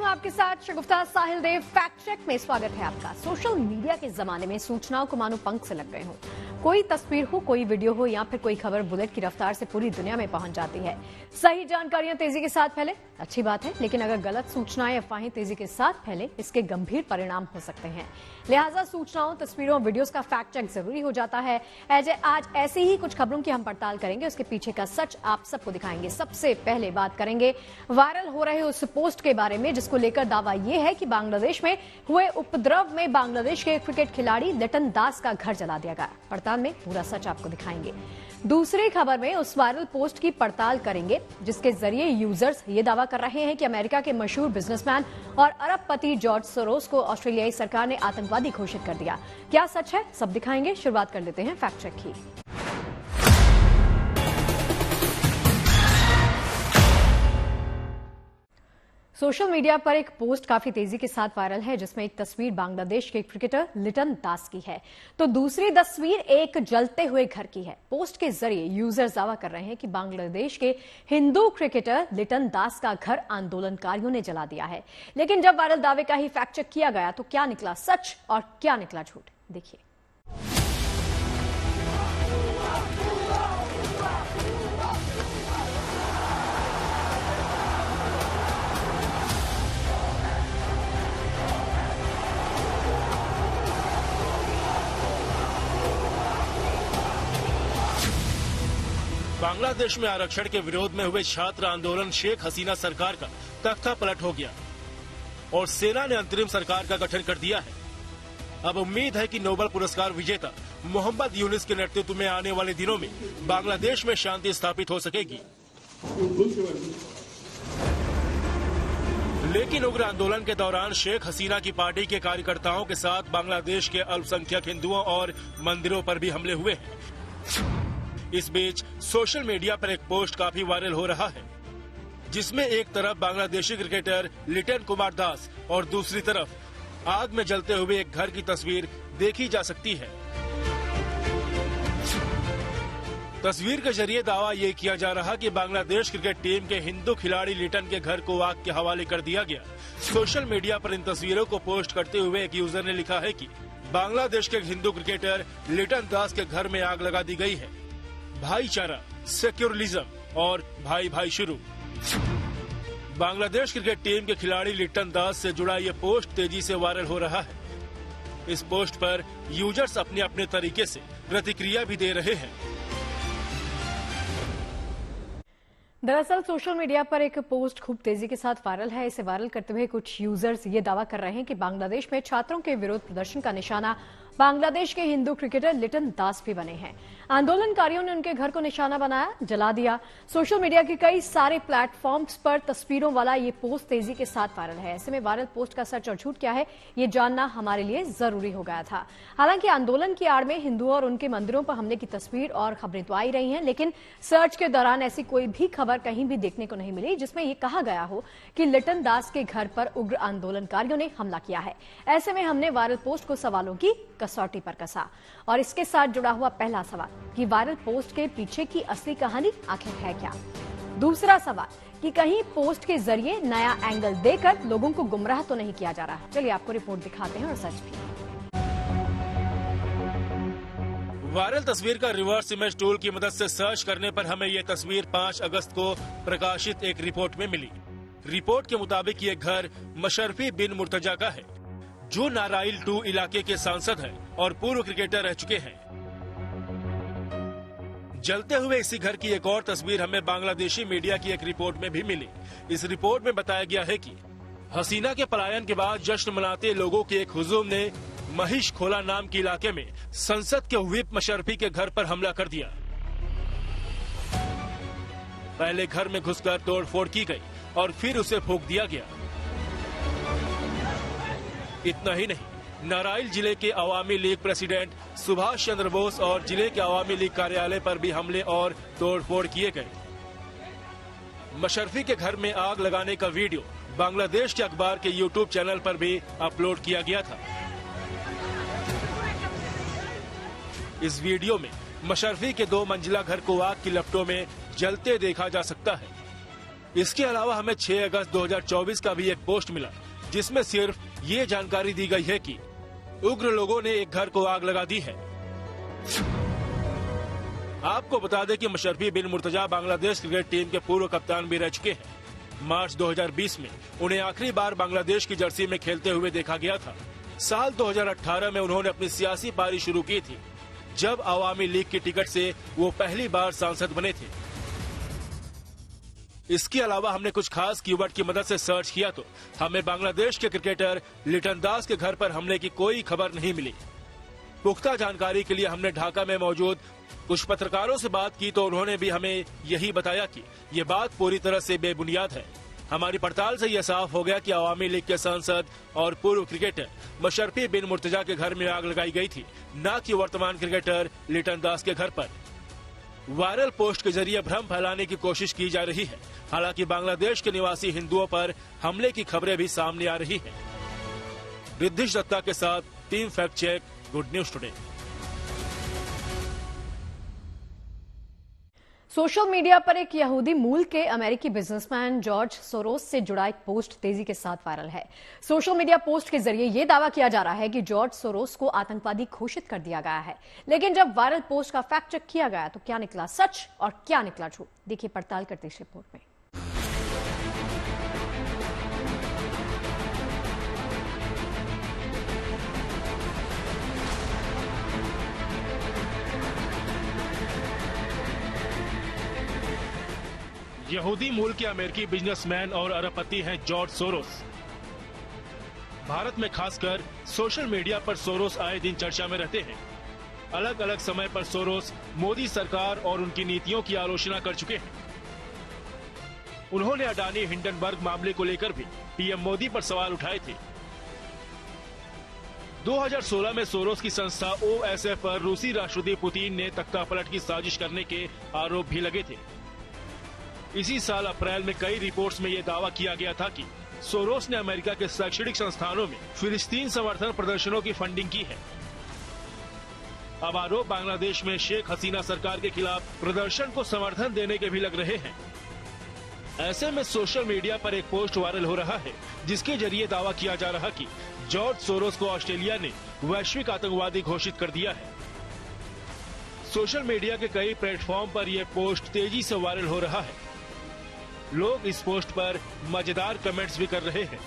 आपके साथ शगुफ्ता साहिल देव। Fact check में स्वागत है आपका। सोशल मीडिया के जमाने में सूचनाओं को मानो पंख से लग गए हों। कोई तस्वीर हो, कोई वीडियो हो या फिर कोई खबर बुलेट की रफ्तार से पूरी दुनिया में पहुंच जाती है। सही जानकारियां तेजी के साथ फैले, अच्छी बात है, लेकिन अगर गलत सूचनाएं अफवाहें तेजी के साथ फैले, इसके गंभीर परिणाम हो सकते हैं। लिहाजा सूचनाओं, तस्वीरों, वीडियोस का फैक्ट चेक जरूरी हो जाता है। आज ऐसी ही कुछ खबरों की हम पड़ताल करेंगे, उसके पीछे का सच आप सबको दिखाएंगे। सबसे पहले बात करेंगे वायरल हो रहे उस पोस्ट के बारे में जिसको लेकर दावा यह है कि बांग्लादेश में हुए उपद्रव में बांग्लादेश के क्रिकेट खिलाड़ी लिटन दास का घर जला दिया गया। पड़ताल में पूरा सच आपको दिखाएंगे। दूसरी खबर में उस वायरल पोस्ट की पड़ताल करेंगे जिसके जरिए यूजर्स ये दावा कर रहे हैं कि अमेरिका के मशहूर बिजनेसमैन और अरबपति जॉर्ज सोरोस को ऑस्ट्रेलियाई सरकार ने आतंकवादी घोषित कर दिया। क्या सच है, सब दिखाएंगे। शुरुआत कर लेते हैं फैक्ट चेक की। सोशल मीडिया पर एक पोस्ट काफी तेजी के साथ वायरल है जिसमें एक तस्वीर बांग्लादेश के क्रिकेटर लिटन दास की है तो दूसरी तस्वीर एक जलते हुए घर की है। पोस्ट के जरिए यूजर्स दावा कर रहे हैं कि बांग्लादेश के हिंदू क्रिकेटर लिटन दास का घर आंदोलनकारियों ने जला दिया है। लेकिन जब वायरल दावे का ही फैक्ट चेक किया गया तो क्या निकला सच और क्या निकला झूठ, देखिए। बांग्लादेश में आरक्षण के विरोध में हुए छात्र आंदोलन शेख हसीना सरकार का तख्ता पलट हो गया और सेना ने अंतरिम सरकार का गठन कर दिया है। अब उम्मीद है कि नोबेल पुरस्कार विजेता मोहम्मद यूनिस के नेतृत्व में आने वाले दिनों में बांग्लादेश में शांति स्थापित हो सकेगी। लेकिन उग्र आंदोलन के दौरान शेख हसीना की पार्टी के कार्यकर्ताओं के साथ बांग्लादेश के अल्पसंख्यक हिंदुओं और मंदिरों पर भी हमले हुए हैं। इस बीच सोशल मीडिया पर एक पोस्ट काफी वायरल हो रहा है जिसमें एक तरफ बांग्लादेशी क्रिकेटर लिटन कुमार दास और दूसरी तरफ आग में जलते हुए एक घर की तस्वीर देखी जा सकती है। तस्वीर के जरिए दावा ये किया जा रहा कि बांग्लादेश क्रिकेट टीम के हिंदू खिलाड़ी लिटन के घर को आग के हवाले कर दिया गया। सोशल मीडिया पर इन तस्वीरों को पोस्ट करते हुए एक यूजर ने लिखा है कि बांग्लादेश के हिंदू क्रिकेटर लिटन दास के घर में आग लगा दी गई है। भाईचारा, सेक्युलरिज्म और भाई भाई शुरू। बांग्लादेश क्रिकेट टीम के खिलाड़ी लिटन दास से जुड़ा ये पोस्ट तेजी से वायरल हो रहा है। इस पोस्ट पर यूजर्स अपने अपने तरीके से प्रतिक्रिया भी दे रहे हैं। दरअसल सोशल मीडिया पर एक पोस्ट खूब तेजी के साथ वायरल है। इसे वायरल करते हुए कुछ यूजर्स ये दावा कर रहे हैं कि बांग्लादेश में छात्रों के विरोध प्रदर्शन का निशाना बांग्लादेश के हिंदू क्रिकेटर लिटन दास भी बने हैं। आंदोलनकारियों ने उनके घर को निशाना बनाया, जला दिया। सोशल मीडिया के कई सारे प्लेटफॉर्म्स पर तस्वीरों वाला ये पोस्ट तेजी के साथ वायरल है। ऐसे में वायरल पोस्ट का सच और झूठ क्या है, ये जानना हमारे लिए जरूरी हो गया था। हालांकि आंदोलन की आड़ में हिंदुओं और उनके मंदिरों पर हमले की तस्वीर और खबरें तो आई रही हैं, लेकिन सर्च के दौरान ऐसी कोई भी खबर कहीं भी देखने को नहीं मिली जिसमें ये कहा गया हो कि लिटन दास के घर पर उग्र आंदोलनकारियों ने हमला किया है। ऐसे में हमने वायरल पोस्ट को सवालों की कसौटी पर कसा और इसके साथ जुड़ा हुआ पहला सवाल कि वायरल पोस्ट के पीछे की असली कहानी आखिर है क्या। दूसरा सवाल कि कहीं पोस्ट के जरिए नया एंगल देकर लोगों को गुमराह तो नहीं किया जा रहा। चलिए आपको रिपोर्ट दिखाते हैं और सच भी। वायरल तस्वीर का रिवर्स इमेज टूल की मदद से सर्च करने पर हमें ये तस्वीर 5 अगस्त को प्रकाशित एक रिपोर्ट में मिली। रिपोर्ट के मुताबिक ये घर मशरफी बिन मुर्तजा का है जो नाराइल 2 इलाके के सांसद हैं और पूर्व क्रिकेटर रह चुके हैं। जलते हुए इसी घर की एक और तस्वीर हमें बांग्लादेशी मीडिया की एक रिपोर्ट में भी मिली। इस रिपोर्ट में बताया गया है कि हसीना के पलायन के बाद जश्न मनाते लोगों के एक हुजूम ने महिष खोला नाम के इलाके में संसद के व्हिप मशरफी के घर पर हमला कर दिया। पहले घर में घुसकर तोड़फोड़ की गई और फिर उसे फूंक दिया गया। इतना ही नहीं, नाराइल जिले के अवामी लीग प्रेसिडेंट सुभाष चंद्र बोस और जिले के अवामी लीग कार्यालय पर भी हमले और तोड़फोड़ किए गए। मशरफी के घर में आग लगाने का वीडियो बांग्लादेश के अखबार के यूट्यूब चैनल पर भी अपलोड किया गया था। इस वीडियो में मशरफी के 2 मंजिला घर को आग की लपटों में जलते देखा जा सकता है। इसके अलावा हमें 6 अगस्त 2024 का भी एक पोस्ट मिला, जिसमें सिर्फ ये जानकारी दी गई है कि उग्र लोगों ने एक घर को आग लगा दी है। आपको बता दें कि मुशर्रफी बिन मुर्तजा बांग्लादेश क्रिकेट टीम के पूर्व कप्तान भी रह चुके हैं। मार्च 2020 में उन्हें आखिरी बार बांग्लादेश की जर्सी में खेलते हुए देखा गया था। साल 2018 में उन्होंने अपनी सियासी पारी शुरू की थी, जब अवामी लीग की टिकट से वो पहली बार सांसद बने थे। इसके अलावा हमने कुछ खास कीवर्ड की मदद से सर्च किया तो हमें बांग्लादेश के क्रिकेटर लिटन दास के घर पर हमले की कोई खबर नहीं मिली। पुख्ता जानकारी के लिए हमने ढाका में मौजूद कुछ पत्रकारों से बात की तो उन्होंने भी हमें यही बताया कि ये बात पूरी तरह से बेबुनियाद है। हमारी पड़ताल से यह साफ हो गया कि अवामी लीग के सांसद और पूर्व क्रिकेटर मुशर्रफी बिन मुर्तजा के घर में आग लगाई गई थी, न कि वर्तमान क्रिकेटर लिटन दास के घर पर। वायरल पोस्ट के जरिए भ्रम फैलाने की कोशिश की जा रही है। हालांकि बांग्लादेश के निवासी हिंदुओं पर हमले की खबरें भी सामने आ रही हैं। रिद्धिश दत्ता के साथ team fact check, good news today. Social media पर एक यहूदी मूल के अमेरिकी बिजनेसमैन जॉर्ज सोरोस से जुड़ा एक पोस्ट तेजी के साथ वायरल है। सोशल मीडिया पोस्ट के जरिए यह दावा किया जा रहा है कि जॉर्ज सोरोस को आतंकवादी घोषित कर दिया गया है। लेकिन जब वायरल पोस्ट का फैक्ट चेक किया गया तो क्या निकला सच और क्या निकला झूठ, देखिए पड़ताल करते इस रिपोर्ट में। यहूदी मूल के अमेरिकी बिजनेसमैन और अरबपति हैं जॉर्ज सोरोस। भारत में खासकर सोशल मीडिया पर सोरोस आए दिन चर्चा में रहते हैं। अलग अलग समय पर सोरोस मोदी सरकार और उनकी नीतियों की आलोचना कर चुके हैं। उन्होंने अडानी हिंडनबर्ग मामले को लेकर भी पीएम मोदी पर सवाल उठाए थे। 2016 में सोरोस की संस्था OSF पर रूसी राष्ट्रपति पुतिन ने तख्तापलट की साजिश करने के आरोप भी लगे थे। इसी साल अप्रैल में कई रिपोर्ट्स में यह दावा किया गया था कि सोरोस ने अमेरिका के शैक्षणिक संस्थानों में फिलिस्तीन समर्थन प्रदर्शनों की फंडिंग की है। अब आरोप बांग्लादेश में शेख हसीना सरकार के खिलाफ प्रदर्शन को समर्थन देने के भी लग रहे हैं। ऐसे में सोशल मीडिया पर एक पोस्ट वायरल हो रहा है, जिसके जरिए दावा किया जा रहा कि जॉर्ज सोरोस को ऑस्ट्रेलिया ने वैश्विक आतंकवादी घोषित कर दिया है। सोशल मीडिया के कई प्लेटफॉर्म पर यह पोस्ट तेजी से वायरल हो रहा है। लोग इस पोस्ट पर मजेदार कमेंट्स भी कर रहे हैं।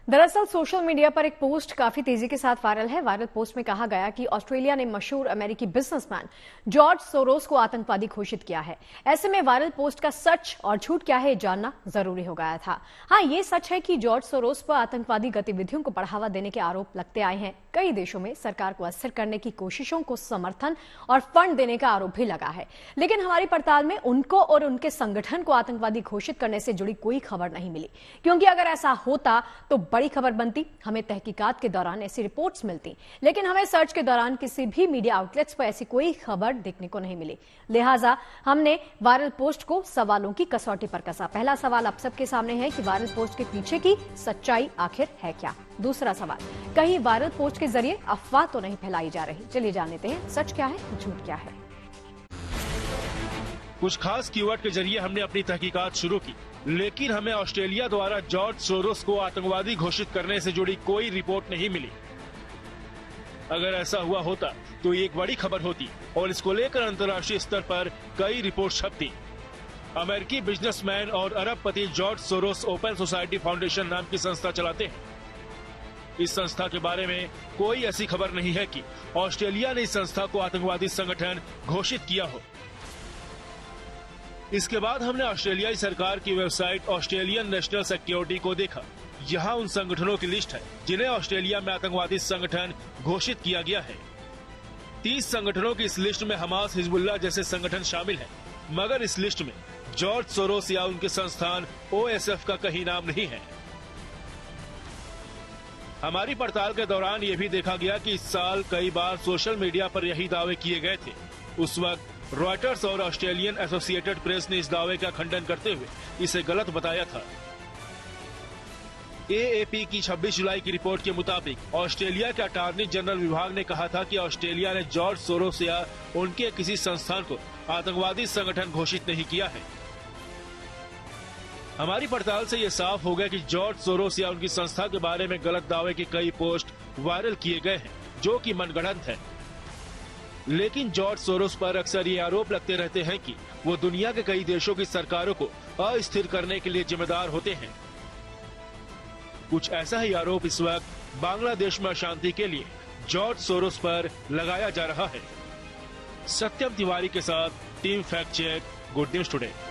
दरअसल सोशल मीडिया पर एक पोस्ट काफी तेजी के साथ वायरल है। वायरल पोस्ट में कहा गया कि ऑस्ट्रेलिया ने मशहूर अमेरिकी बिजनेसमैन जॉर्ज सोरोस को आतंकवादी घोषित किया है। ऐसे में वायरल पोस्ट का सच और झूठ क्या है जानना जरूरी हो गया था। हाँ, ये सच है कि जॉर्ज सोरोस पर आतंकवादी गतिविधियों को बढ़ावा देने के आरोप लगते आए हैं। कई देशों में सरकार को अस्थिर करने की कोशिशों को समर्थन और फंड देने का आरोप भी लगा है। लेकिन हमारी पड़ताल में उनको और उनके संगठन को आतंकवादी घोषित करने से जुड़ी कोई खबर नहीं मिली, क्योंकि अगर ऐसा होता तो बड़ी खबर बनती। हमें तहकीकात के दौरान ऐसी रिपोर्ट्स मिलती, लेकिन हमें सर्च के दौरान किसी भी मीडिया आउटलेट्स पर ऐसी कोई खबर देखने को नहीं मिली। लिहाजा हमने वायरल पोस्ट को सवालों की कसौटी पर कसा। पहला सवाल आप सबके सामने है कि वायरल पोस्ट के पीछे की सच्चाई आखिर है क्या। दूसरा सवाल, कहीं वायरल पोस्ट के जरिए अफवाह तो नहीं फैलाई जा रही। चलिए जान लेते हैं सच क्या है, झूठ क्या है। कुछ खास कीवर्ड के जरिए हमने अपनी तहकीकात शुरू की, लेकिन हमें ऑस्ट्रेलिया द्वारा जॉर्ज सोरोस को आतंकवादी घोषित करने से जुड़ी कोई रिपोर्ट नहीं मिली। अगर ऐसा हुआ होता तो ये एक बड़ी खबर होती और इसको लेकर अंतर्राष्ट्रीय स्तर पर कई रिपोर्ट छपती। अमेरिकी बिजनेसमैन और अरबपति George Soros open society foundation नाम की संस्था चलाते हैं। इस संस्था के बारे में कोई ऐसी खबर नहीं है कि ऑस्ट्रेलिया ने इस संस्था को आतंकवादी संगठन घोषित किया हो। इसके बाद हमने ऑस्ट्रेलियाई सरकार की वेबसाइट ऑस्ट्रेलियन नेशनल सिक्योरिटी को देखा। यहाँ उन संगठनों की लिस्ट है जिन्हें ऑस्ट्रेलिया में आतंकवादी संगठन घोषित किया गया है। 30 संगठनों की इस लिस्ट में हमास, हिजबुल्लाह जैसे संगठन शामिल हैं, मगर इस लिस्ट में जॉर्ज सोरोस या उनके संस्थान OSF का कहीं नाम नहीं है। हमारी पड़ताल के दौरान ये भी देखा गया कि इस साल कई बार सोशल मीडिया पर यही दावे किए गए थे। उस वक्त रॉयटर्स और ऑस्ट्रेलियन एसोसिएटेड प्रेस ने इस दावे का खंडन करते हुए इसे गलत बताया था। AAP की 26 जुलाई की रिपोर्ट के मुताबिक ऑस्ट्रेलिया के अटॉर्नी जनरल विभाग ने कहा था कि ऑस्ट्रेलिया ने जॉर्ज सोरोस या उनके किसी संस्थान को आतंकवादी संगठन घोषित नहीं किया है। हमारी पड़ताल से ये साफ हो गया कि जॉर्ज सोरोस या उनकी संस्था के बारे में गलत दावे के कई पोस्ट वायरल किए गए हैं, जो कि मनगढ़ंत है। लेकिन जॉर्ज सोरोस पर अक्सर ये आरोप लगते रहते हैं कि वो दुनिया के कई देशों की सरकारों को अस्थिर करने के लिए जिम्मेदार होते हैं। कुछ ऐसा ही आरोप इस वक्त बांग्लादेश में अशांति के लिए जॉर्ज सोरोस पर लगाया जा रहा है। सत्यम तिवारी के साथ team fact check, good news today.